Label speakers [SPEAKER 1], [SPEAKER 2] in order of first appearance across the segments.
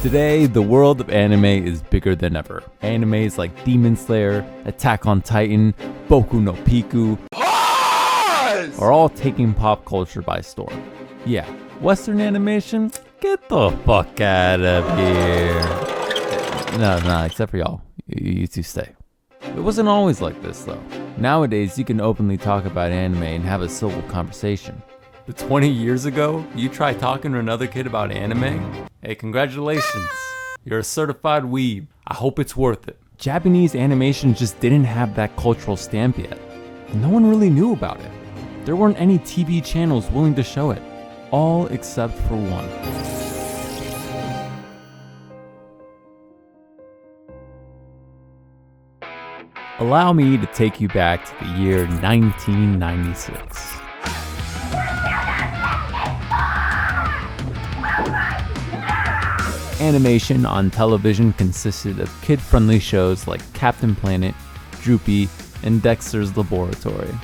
[SPEAKER 1] Today, the world of anime is bigger than ever. Animes like Demon Slayer, Attack on Titan, Boku no Pico are all taking pop culture by storm. Yeah, Western animation? Get the fuck out of here. No, except for y'all. You two stay. It wasn't always like this though. Nowadays, you can openly talk about anime and have a civil conversation. But 20 years ago, you try talking to another kid about anime? Hey, congratulations. You're a certified weeb. I hope it's worth it. Japanese animation just didn't have that cultural stamp yet. No one really knew about it. There weren't any TV channels willing to show it. All except for one. Allow me to take you back to the year 1996. Animation on television consisted of kid-friendly shows like Captain Planet, Droopy, and Dexter's Laboratory.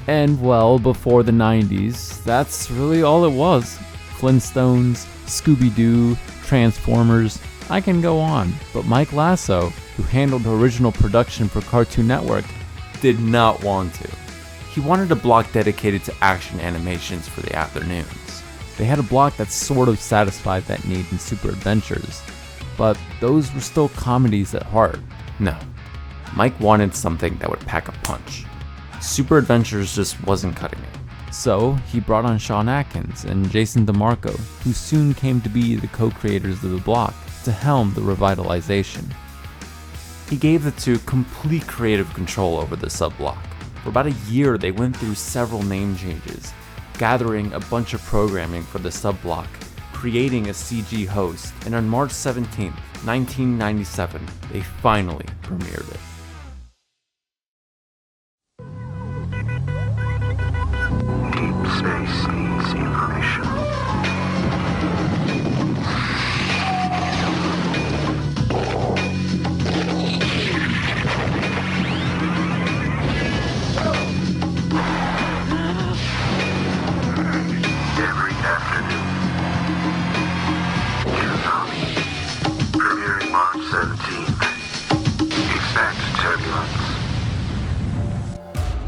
[SPEAKER 1] And well, before the 90s, that's really all it was. Flintstones, Scooby-Doo, Transformers, I can go on. But Mike Lasso, who handled original production for Cartoon Network, did not want to. He wanted a block dedicated to action animations for the afternoons. They had a block that sort of satisfied that need in Super Adventures, but those were still comedies at heart. No, Mike wanted something that would pack a punch. Super Adventures just wasn't cutting it. So he brought on Sean Atkins and Jason DeMarco, who soon came to be the co-creators of the block, to helm the revitalization. He gave the two complete creative control over the sub-block. For about a year, they went through several name changes, gathering a bunch of programming for the sub-block, creating a CG host, and on March 17th, 1997, they finally premiered it.
[SPEAKER 2] Deep space needs information. Every afternoon. Toonami. Premiering March 17th. Expect turbulence.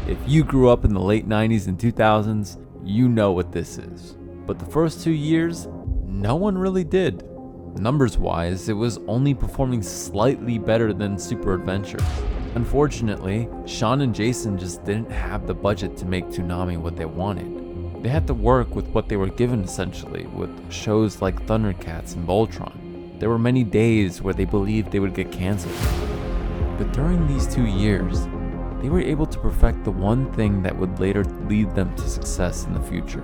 [SPEAKER 1] If you grew up in the late 90s and 2000s, you know what this is. But the first 2 years, no one really did. Numbers-wise, it was only performing slightly better than Super Adventure. Unfortunately, Sean and Jason just didn't have the budget to make Toonami what they wanted. They had to work with what they were given essentially, with shows like Thundercats and Voltron. There were many days where they believed they would get canceled. But during these 2 years, they were able to perfect the one thing that would later lead them to success in the future,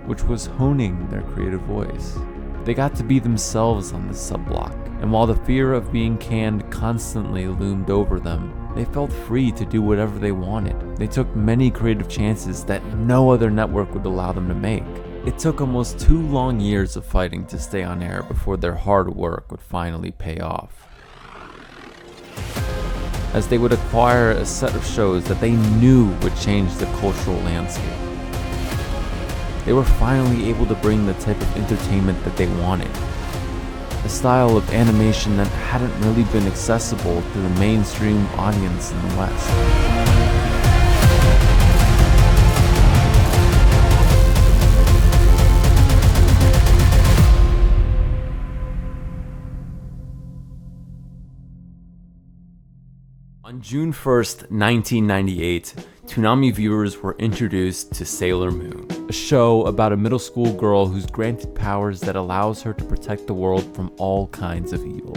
[SPEAKER 1] which was honing their creative voice. They got to be themselves on this sub-block, and while the fear of being canned constantly loomed over them, they felt free to do whatever they wanted. They took many creative chances that no other network would allow them to make. It took almost 2 long years of fighting to stay on air before their hard work would finally pay off, as they would acquire a set of shows that they knew would change the cultural landscape. They were finally able to bring the type of entertainment that they wanted, a style of animation that hadn't really been accessible to the mainstream audience in the West. On June 1st, 1998, Toonami viewers were introduced to Sailor Moon, a show about a middle school girl who's granted powers that allows her to protect the world from all kinds of evil.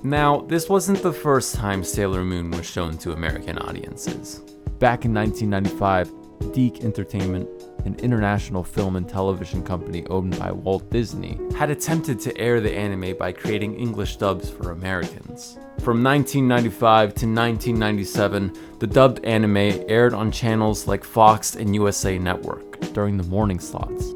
[SPEAKER 1] Now, this wasn't the first time Sailor Moon was shown to American audiences. Back in 1995, Deke Entertainment, an international film and television company owned by Walt Disney, had attempted to air the anime by creating English dubs for Americans. From 1995 to 1997, the dubbed anime aired on channels like Fox and USA Network during the morning slots.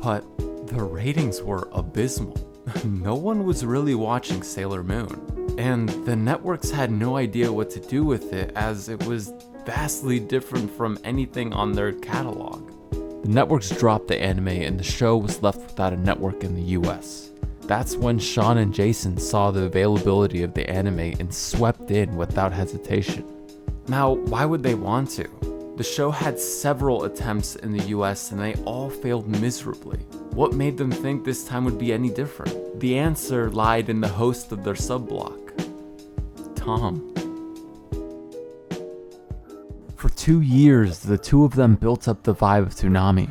[SPEAKER 1] But the ratings were abysmal. No one was really watching Sailor Moon, and the networks had no idea what to do with it, as it was vastly different from anything on their catalog. The networks dropped the anime and the show was left without a network in the US. That's when Sean and Jason saw the availability of the anime and swept in without hesitation. Now, why would they want to? The show had several attempts in the US and they all failed miserably. What made them think this time would be any different? The answer lied in the host of their subblock, Tom. For 2 years, the two of them built up the vibe of Toonami.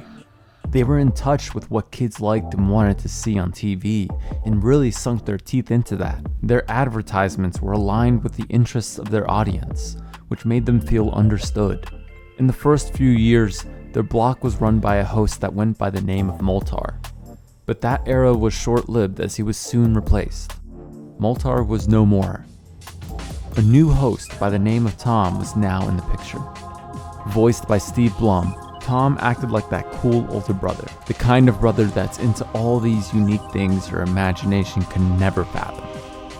[SPEAKER 1] They were in touch with what kids liked and wanted to see on TV, and really sunk their teeth into that. Their advertisements were aligned with the interests of their audience, which made them feel understood. In the first few years, their block was run by a host that went by the name of Moltar. But that era was short-lived as he was soon replaced. Moltar was no more. A new host by the name of Tom was now in the picture. Voiced by Steve Blum, Tom acted like that cool older brother, the kind of brother that's into all these unique things your imagination can never fathom.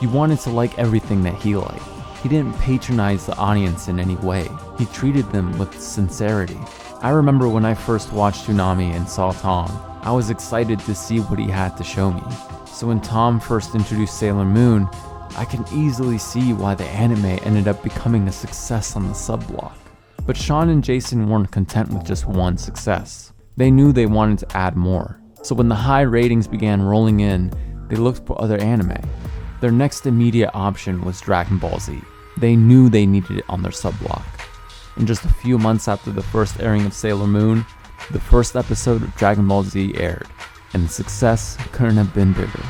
[SPEAKER 1] You wanted to like everything that he liked. He didn't patronize the audience in any way. He treated them with sincerity. I remember when I first watched Toonami and saw Tom, I was excited to see what he had to show me. So when Tom first introduced Sailor Moon, I can easily see why the anime ended up becoming a success on the subblock. But Sean and Jason weren't content with just one success. They knew they wanted to add more. So when the high ratings began rolling in, they looked for other anime. Their next immediate option was Dragon Ball Z. They knew they needed it on their subblock. And just a few months after the first airing of Sailor Moon, the first episode of Dragon Ball Z aired, and the success couldn't have been bigger.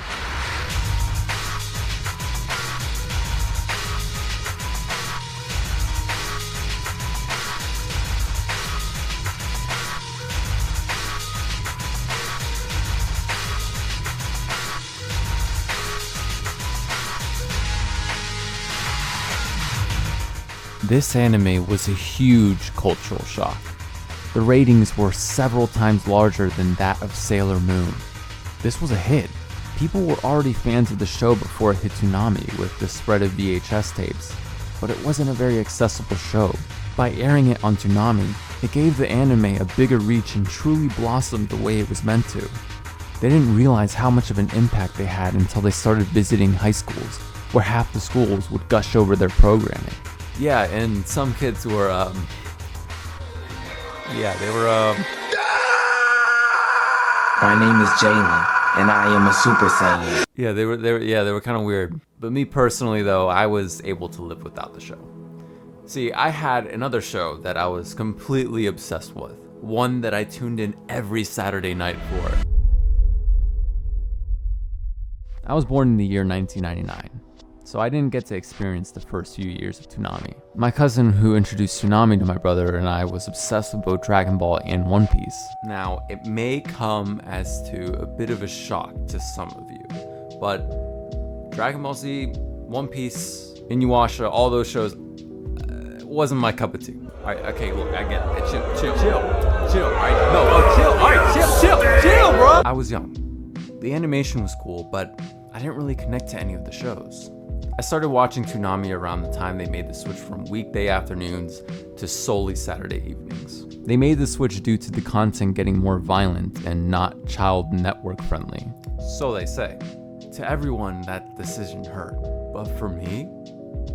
[SPEAKER 1] This anime was a huge cultural shock. The ratings were several times larger than that of Sailor Moon. This was a hit. People were already fans of the show before it hit Toonami with the spread of VHS tapes, but it wasn't a very accessible show. By airing it on Toonami, it gave the anime a bigger reach and truly blossomed the way it was meant to. They didn't realize how much of an impact they had until they started visiting high schools, where half the schools would gush over their programming. Yeah, and some kids were,
[SPEAKER 3] My name is Jalen, and I am a Super Saiyan.
[SPEAKER 1] Yeah, they were kind of weird. But me personally, though, I was able to live without the show. See, I had another show that I was completely obsessed with. One that I tuned in every Saturday night for. I was born in the year 1999. So I didn't get to experience the first few years of Toonami. My cousin who introduced Toonami to my brother and I was obsessed with both Dragon Ball and One Piece. Now, it may come as to a bit of a shock to some of you, but Dragon Ball Z, One Piece, Inuyasha, all those shows wasn't my cup of tea. Alright, okay, look, I get it. Chill, alright? No, chill, alright, chill, bro! I was young. The animation was cool, but I didn't really connect to any of the shows. I started watching Toonami around the time they made the switch from weekday afternoons to solely Saturday evenings. They made the switch due to the content getting more violent and not child network friendly. So they say. To everyone, that decision hurt. But for me,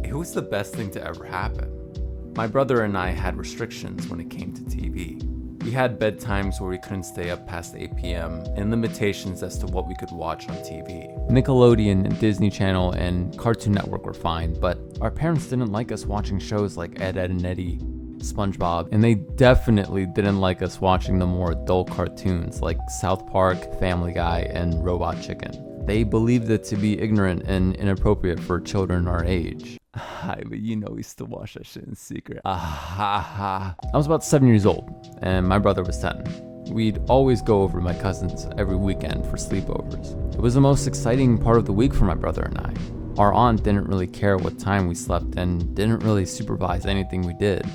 [SPEAKER 1] it was the best thing to ever happen. My brother and I had restrictions when it came to TV. We had bedtimes where we couldn't stay up past 8 p.m. and limitations as to what we could watch on TV. Nickelodeon and Disney Channel and Cartoon Network were fine, but our parents didn't like us watching shows like Ed, Edd and Eddy, SpongeBob, and they definitely didn't like us watching the more adult cartoons like South Park, Family Guy, and Robot Chicken. They believed it to be ignorant and inappropriate for children our age. But you know we still watch that shit in secret. I was about 7 years old, and my brother was 10. We'd always go over to my cousin's every weekend for sleepovers. It was the most exciting part of the week for my brother and I. Our aunt didn't really care what time we slept and didn't really supervise anything we did.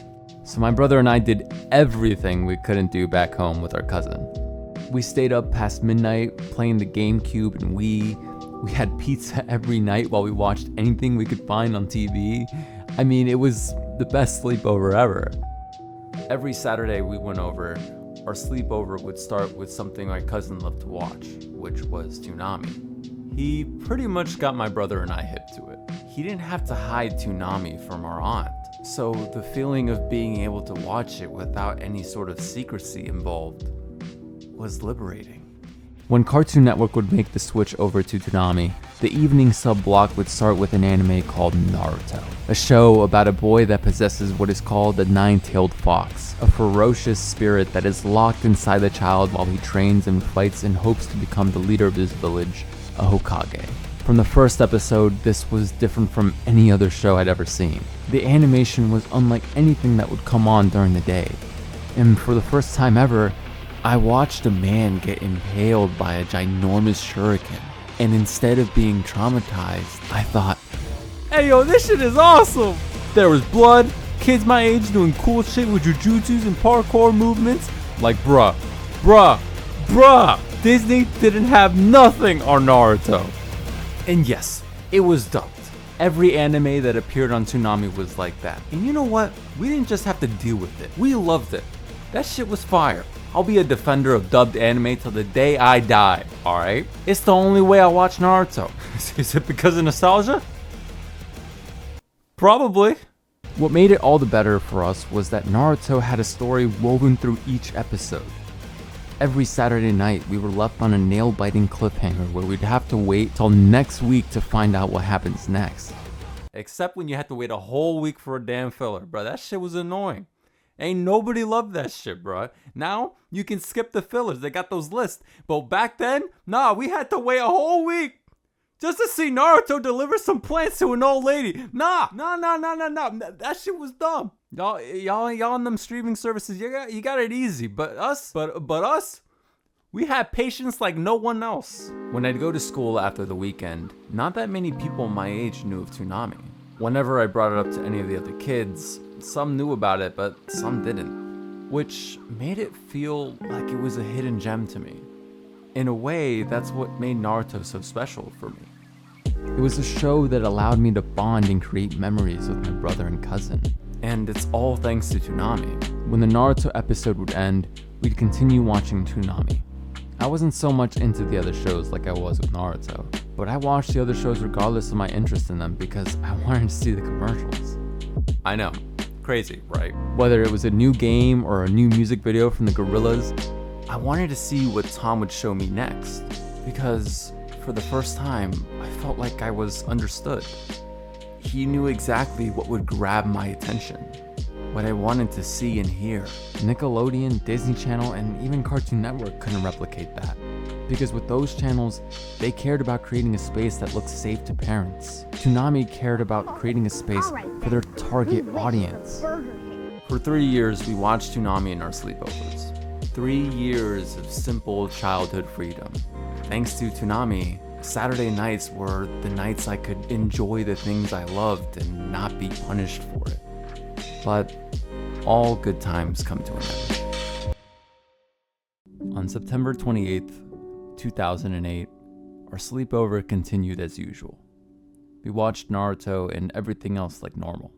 [SPEAKER 1] So my brother and I did everything we couldn't do back home with our cousin. We stayed up past midnight playing the GameCube and Wii. We had pizza every night while we watched anything we could find on TV. I mean, it was the best sleepover ever. Every Saturday we went over, our sleepover would start with something my cousin loved to watch, which was Toonami. He pretty much got my brother and I hip to it. He didn't have to hide Toonami from our aunt, so the feeling of being able to watch it without any sort of secrecy involved was liberating. When Cartoon Network would make the switch over to Toonami, the evening sub-block would start with an anime called Naruto, a show about a boy that possesses what is called the nine-tailed fox, a ferocious spirit that is locked inside the child while he trains and fights in hopes to become the leader of his village, a Hokage. From the first episode, this was different from any other show I'd ever seen. The animation was unlike anything that would come on during the day, and for the first time ever, I watched a man get impaled by a ginormous shuriken, and instead of being traumatized, I thought, hey yo, this shit is awesome! There was blood, kids my age doing cool shit with jujutsus and parkour movements. Like bruh, Disney didn't have nothing on Naruto. And yes, it was dubbed. Every anime that appeared on Toonami was like that. And you know what? We didn't just have to deal with it. We loved it. That shit was fire. I'll be a defender of dubbed anime till the day I die, alright? It's the only way I watch Naruto. Is it because of nostalgia? Probably. What made it all the better for us was that Naruto had a story woven through each episode. Every Saturday night, we were left on a nail-biting cliffhanger where we'd have to wait till next week to find out what happens next. Except when you had to wait a whole week for a damn filler, bro. That shit was annoying. Ain't nobody loved that shit, bro. Now, you can skip the fillers. They got those lists. But back then, nah, we had to wait a whole week just to see Naruto deliver some plants to an old lady. Nah. That shit was dumb. Y'all on them streaming services, you got it easy. But us, we had patience like no one else. When I'd go to school after the weekend, not that many people my age knew of Toonami. Whenever I brought it up to any of the other kids, some knew about it, but some didn't, which made it feel like it was a hidden gem to me. In a way, that's what made Naruto so special for me. It was a show that allowed me to bond and create memories with my brother and cousin. And it's all thanks to Toonami. When the Naruto episode would end, we'd continue watching Toonami. I wasn't so much into the other shows like I was with Naruto, but I watched the other shows regardless of my interest in them because I wanted to see the commercials. I know. Crazy, right? Whether it was a new game or a new music video from the Gorillaz, I wanted to see what Tom would show me next, because for the first time, I felt like I was understood. He knew exactly what would grab my attention, what I wanted to see and hear. Nickelodeon, Disney Channel, and even Cartoon Network couldn't replicate that, because with those channels, they cared about creating a space that looked safe to parents. Toonami cared about creating a space for their target audience. For 3 years, we watched Toonami in our sleepovers. 3 years of simple childhood freedom. Thanks to Toonami, Saturday nights were the nights I could enjoy the things I loved and not be punished for it. But all good times come to an end. On September 28th, 2008, our sleepover continued as usual. We watched Naruto and everything else like normal.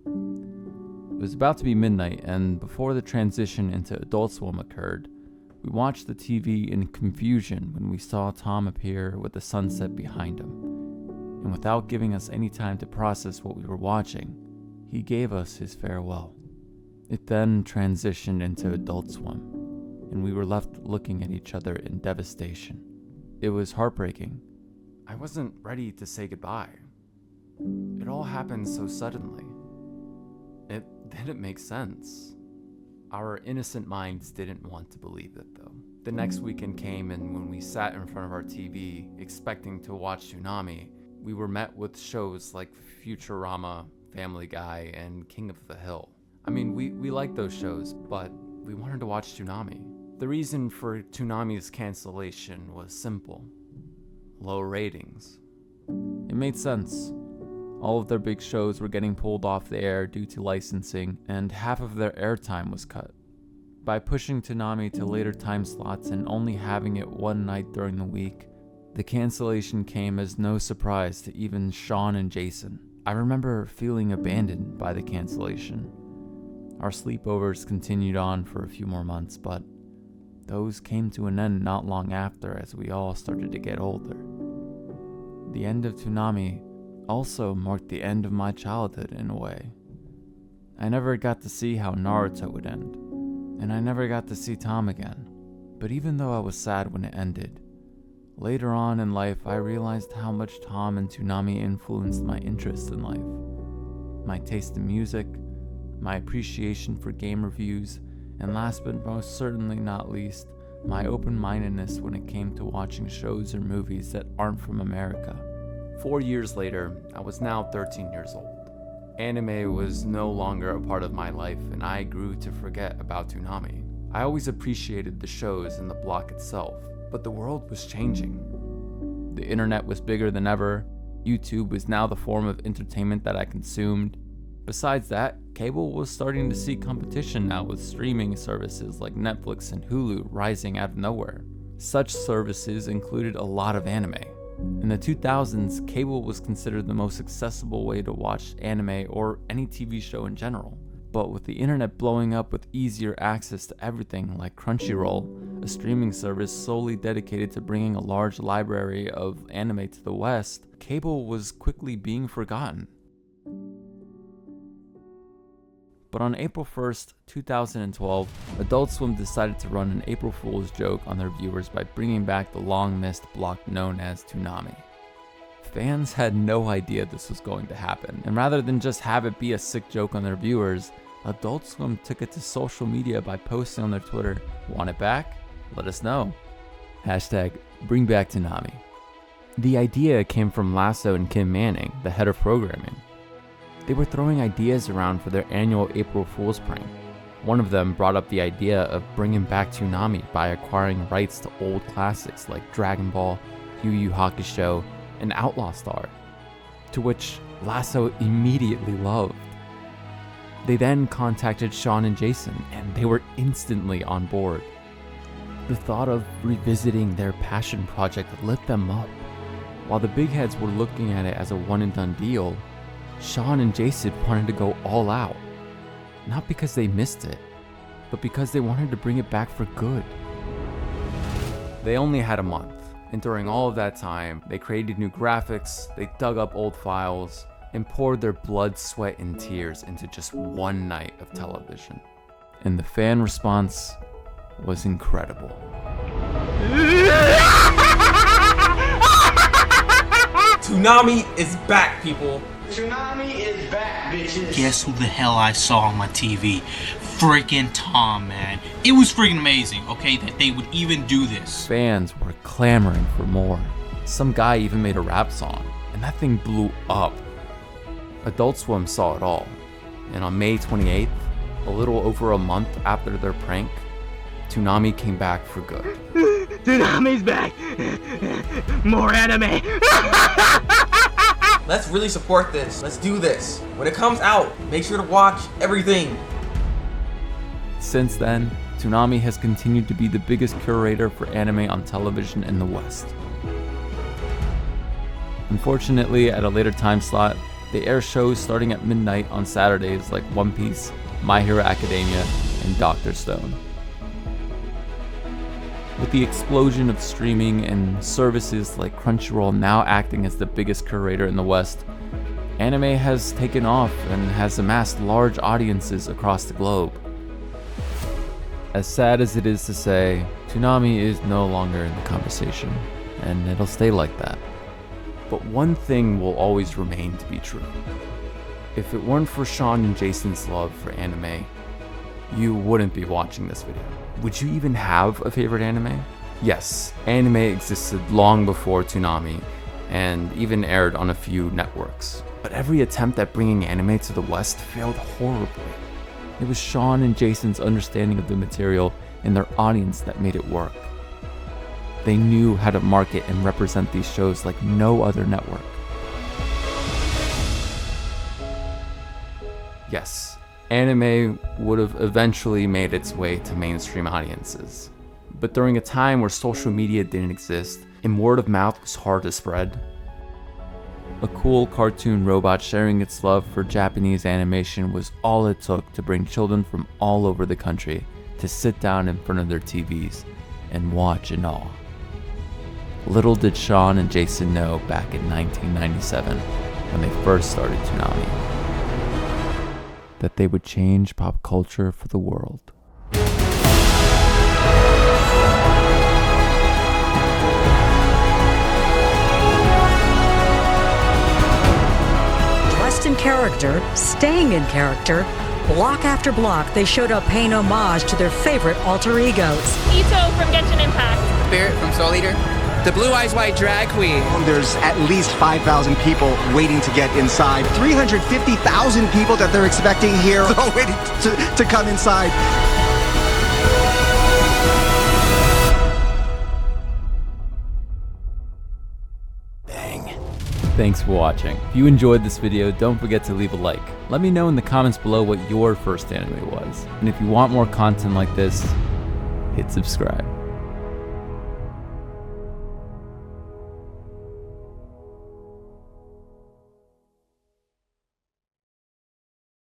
[SPEAKER 1] It was about to be midnight, and before the transition into Adult Swim occurred, we watched the TV in confusion when we saw Tom appear with the sunset behind him. And without giving us any time to process what we were watching, he gave us his farewell. It then transitioned into Adult Swim, and we were left looking at each other in devastation. It was heartbreaking. I wasn't ready to say goodbye. It all happened so suddenly. It didn't make sense. Our innocent minds didn't want to believe it, though. The next weekend came, and when we sat in front of our TV, expecting to watch Toonami, we were met with shows like Futurama, Family Guy, and King of the Hill. I mean, we liked those shows, but we wanted to watch Toonami. The reason for Toonami's cancellation was simple. Low ratings. It made sense. All of their big shows were getting pulled off the air due to licensing, and half of their airtime was cut. By pushing Toonami to later time slots and only having it one night during the week, the cancellation came as no surprise to even Sean and Jason. I remember feeling abandoned by the cancellation. Our sleepovers continued on for a few more months, but those came to an end not long after as we all started to get older. The end of Toonami also marked the end of my childhood in a way. I never got to see how Naruto would end, and I never got to see Tom again. But even though I was sad when it ended, later on in life I realized how much Tom and Toonami influenced my interest in life, my taste in music, my appreciation for game reviews, and last but most certainly not least, my open-mindedness when it came to watching shows or movies that aren't from America. 4 years later, I was now 13 years old. Anime was no longer a part of my life, and I grew to forget about Toonami. I always appreciated the shows and the block itself, but the world was changing. The internet was bigger than ever. YouTube was now the form of entertainment that I consumed. Besides that, cable was starting to see competition now with streaming services like Netflix and Hulu rising out of nowhere. Such services included a lot of anime. In the 2000s, cable was considered the most accessible way to watch anime or any TV show in general. But with the internet blowing up with easier access to everything like Crunchyroll, a streaming service solely dedicated to bringing a large library of anime to the West, cable was quickly being forgotten. But on April 1st, 2012, Adult Swim decided to run an April Fool's joke on their viewers by bringing back the long-missed block known as Toonami. Fans had no idea this was going to happen, and rather than just have it be a sick joke on their viewers, Adult Swim took it to social media by posting on their Twitter, "Want it back? Let us know. #BringBackToonami." The idea came from Lasso and Kim Manning, the head of programming. They were throwing ideas around for their annual April Fool's prank. One of them brought up the idea of bringing back Toonami by acquiring rights to old classics like Dragon Ball, Yu Yu Hakusho, and Outlaw Star, to which Lasso immediately loved. They then contacted Sean and Jason, and they were instantly on board. The thought of revisiting their passion project lit them up. While the big heads were looking at it as a one-and-done deal, Sean and Jason wanted to go all out. Not because they missed it, but because they wanted to bring it back for good. They only had a month, and during all of that time, they created new graphics, they dug up old files, and poured their blood, sweat, and tears into just one night of television. And the fan response was incredible.
[SPEAKER 3] Toonami is back, people.
[SPEAKER 2] Toonami is back, bitches.
[SPEAKER 4] Guess who the hell I saw on my TV? Freaking Tom, man. It was freaking amazing, okay, that they would even do this.
[SPEAKER 1] Fans were clamoring for more. Some guy even made a rap song, and that thing blew up. Adult Swim saw it all, and on May 28th, a little over a month after their prank, Toonami came back for good.
[SPEAKER 5] Toonami's back! More anime!
[SPEAKER 3] Let's really support this. Let's do this. When it comes out, make sure to watch everything.
[SPEAKER 1] Since then, Toonami has continued to be the biggest curator for anime on television in the West. Unfortunately, at a later time slot, they air shows starting at midnight on Saturdays like One Piece, My Hero Academia, and Dr. Stone. With the explosion of streaming and services like Crunchyroll now acting as the biggest curator in the West, anime has taken off and has amassed large audiences across the globe. As sad as it is to say, Toonami is no longer in the conversation, and it'll stay like that. But one thing will always remain to be true. If it weren't for Sean and Jason's love for anime, you wouldn't be watching this video. Would you even have a favorite anime? Yes, anime existed long before Toonami, and even aired on a few networks. But every attempt at bringing anime to the West failed horribly. It was Sean and Jason's understanding of the material and their audience that made it work. They knew how to market and represent these shows like no other network. Yes, anime would have eventually made its way to mainstream audiences. But during a time where social media didn't exist and word of mouth was hard to spread, a cool cartoon robot sharing its love for Japanese animation was all it took to bring children from all over the country to sit down in front of their TVs and watch in awe. Little did Sean and Jason know back in 1997, when they first started Toonami, that they would change pop culture for the world.
[SPEAKER 6] Dressed in character, staying in character, block after block, they showed up paying homage to their favorite alter egos.
[SPEAKER 7] Ito from Genshin Impact.
[SPEAKER 8] Spirit from Soul Eater. The Blue Eyes White Drag Queen.
[SPEAKER 9] There's at least 5,000 people waiting to get inside. 350,000 people that they're expecting here all waiting to come inside.
[SPEAKER 1] Thanks for watching. If you enjoyed this video, don't forget to leave a like. Let me know in the comments below what your first anime was. And if you want more content like this, hit subscribe.